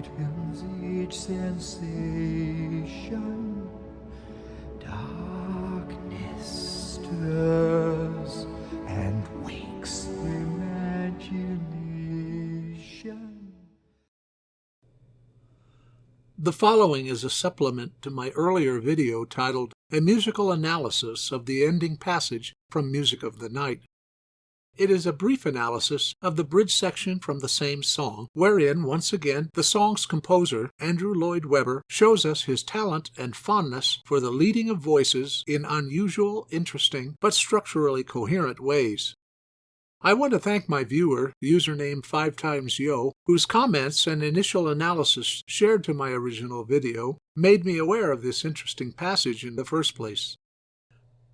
lightens each sensation. Darkness stirs and wakes imagination. The following is a supplement to my earlier video titled A Musical Analysis of the Ending Passage from Music of the Night. It is a brief analysis of the bridge section from the same song, wherein, once again, the song's composer, Andrew Lloyd Weber, shows us his talent and fondness for the leading of voices in unusual, interesting, but structurally coherent ways. I want to thank my viewer, username 5xyo, whose comments and initial analysis shared to my original video made me aware of this interesting passage in the first place.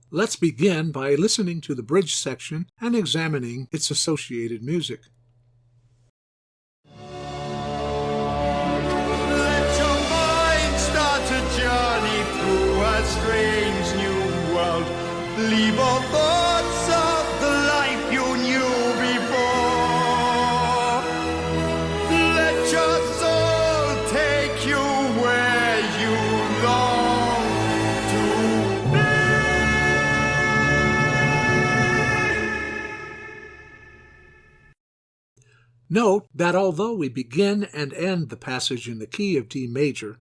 Let's begin by listening to the bridge section and examining its associated music. Let your mind start a journey through a strange new world. Leave all thoughts of the life you knew before. Let your soul take you where you long to be. Note that although we begin and end the passage in the key of D major,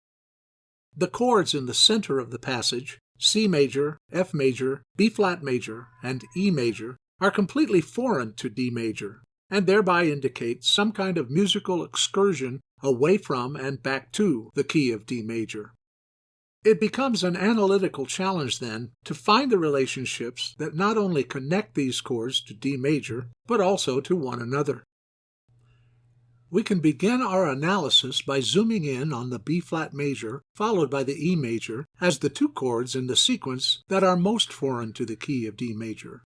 the chords in the center of the passage, C major, F major, B flat major, and E major, are completely foreign to D major, and thereby indicate some kind of musical excursion away from and back to the key of D major. It becomes an analytical challenge, then, to find the relationships that not only connect these chords to D major, but also to one another. We can begin our analysis by zooming in on the B flat major, followed by the E major, as the two chords in the sequence that are most foreign to the key of D major.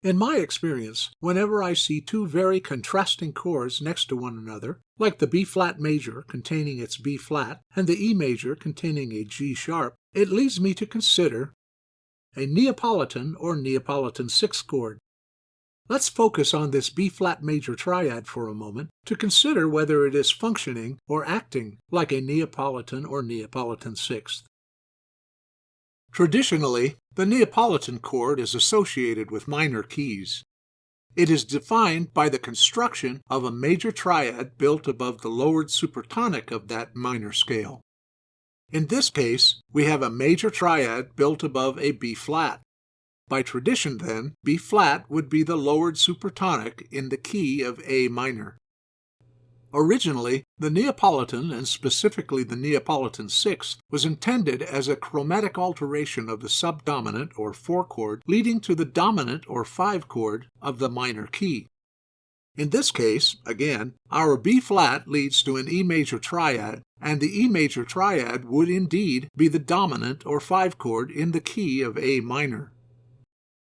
In my experience, whenever I see two very contrasting chords next to one another, like the B flat major containing its B flat and the E major containing a G sharp, it leads me to consider a Neapolitan or Neapolitan sixth chord. Let's focus on this B flat major triad for a moment to consider whether it is functioning or acting like a Neapolitan or Neapolitan sixth. Traditionally, the Neapolitan chord is associated with minor keys. It is defined by the construction of a major triad built above the lowered supertonic of that minor scale. In this case, we have a major triad built above a B flat. By tradition, then, B flat would be the lowered supertonic in the key of A minor. Originally, the Neapolitan, and specifically the Neapolitan sixth, was intended as a chromatic alteration of the subdominant or 4 chord leading to the dominant or 5 chord of the minor key. In this case, again, our B flat leads to an E major triad, and the E major triad would indeed be the dominant or 5 chord in the key of A minor.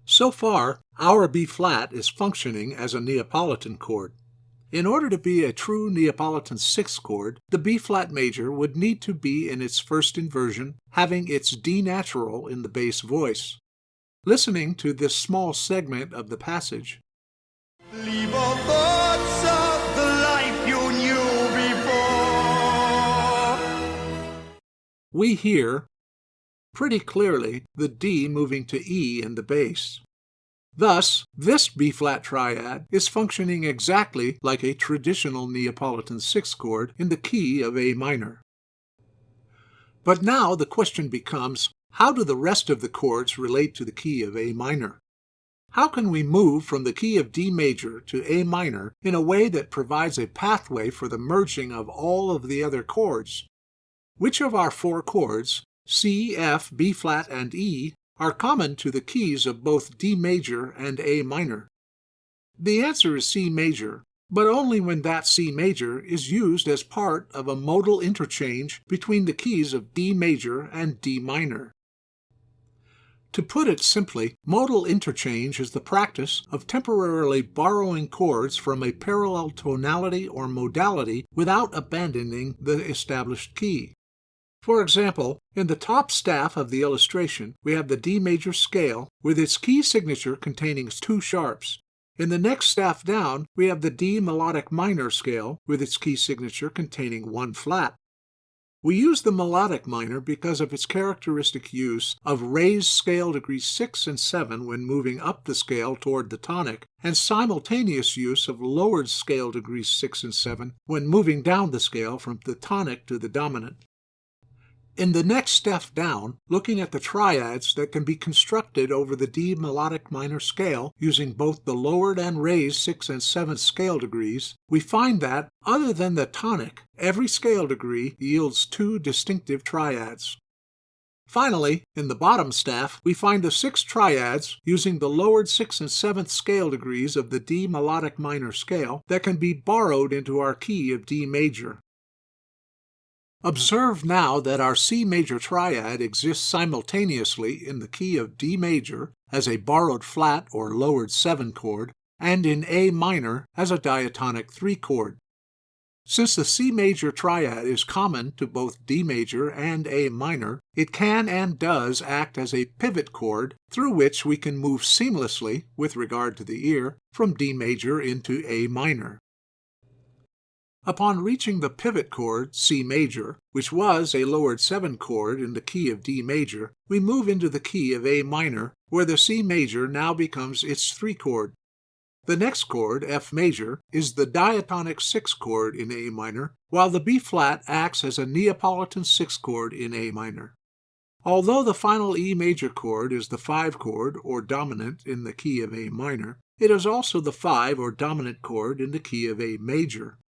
So far, our B flat is functioning as a Neapolitan chord. In order to be a true Neapolitan sixth chord, the B flat major would need to be in its first inversion, having its D natural in the bass voice. Listening to this small segment of the passage, Leave all thoughts of the life you knew before. we hear pretty clearly the D moving to E in the bass. Thus, this B-flat triad is functioning exactly like a traditional Neapolitan sixth chord in the key of A minor. But now the question becomes, how do the rest of the chords relate to the key of A minor? How can we move from the key of D major to A minor in a way that provides a pathway for the merging of all of the other chords? Which of our 4 chords, C, F, B flat, and E, are common to the keys of both D major and A minor? The answer is C major, but only when that C major is used as part of a modal interchange between the keys of D major and D minor. To put it simply, modal interchange is the practice of temporarily borrowing chords from a parallel tonality or modality without abandoning the established key. For example, in the top staff of the illustration, we have the D major scale with its key signature containing 2 sharps. In the next staff down, we have the D melodic minor scale with its key signature containing one flat. We use the melodic minor because of its characteristic use of raised scale degrees 6 and 7 when moving up the scale toward the tonic, and simultaneous use of lowered scale degrees 6 and 7 when moving down the scale from the tonic to the dominant. In the next step down, looking at the triads that can be constructed over the D melodic minor scale using both the lowered and raised 6 and 7 scale degrees, we find that, other than the tonic, every scale degree yields two distinctive triads. Finally, in the bottom staff, we find the 6 triads using the lowered 6th and 7th scale degrees of the D melodic minor scale that can be borrowed into our key of D major. Observe now that our C major triad exists simultaneously in the key of D major as a borrowed flat or lowered 7 chord, and in A minor as a diatonic 3 chord. Since the C major triad is common to both D major and A minor, it can and does act as a pivot chord through which we can move seamlessly, with regard to the ear, from D major into A minor. Upon reaching the pivot chord, C major, which was a lowered 7 chord in the key of D major, we move into the key of A minor, where the C major now becomes its 3 chord. The next chord, F major, is the diatonic 6 chord in A minor, while the B flat acts as a Neapolitan 6 chord in A minor. Although the final E major chord is the 5 chord, or dominant, in the key of A minor, it is also the 5 or dominant chord in the key of A major.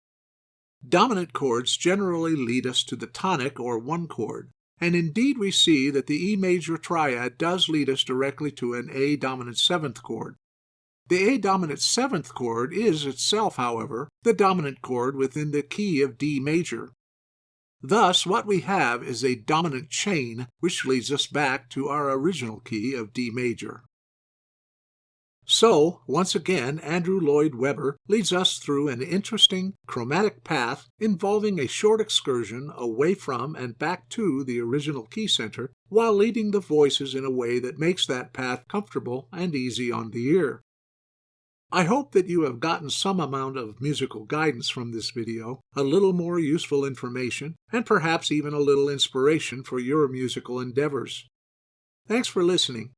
Dominant chords generally lead us to the tonic or 1 chord, and indeed we see that the E major triad does lead us directly to an A dominant 7th chord. The A dominant 7th chord is itself, however, the dominant chord within the key of D major. Thus, what we have is a dominant chain which leads us back to our original key of D major. So, once again, Andrew Lloyd Weber leads us through an interesting chromatic path involving a short excursion away from and back to the original key center, while leading the voices in a way that makes that path comfortable and easy on the ear. I hope that you have gotten some amount of musical guidance from this video, a little more useful information, and perhaps even a little inspiration for your musical endeavors. Thanks for listening.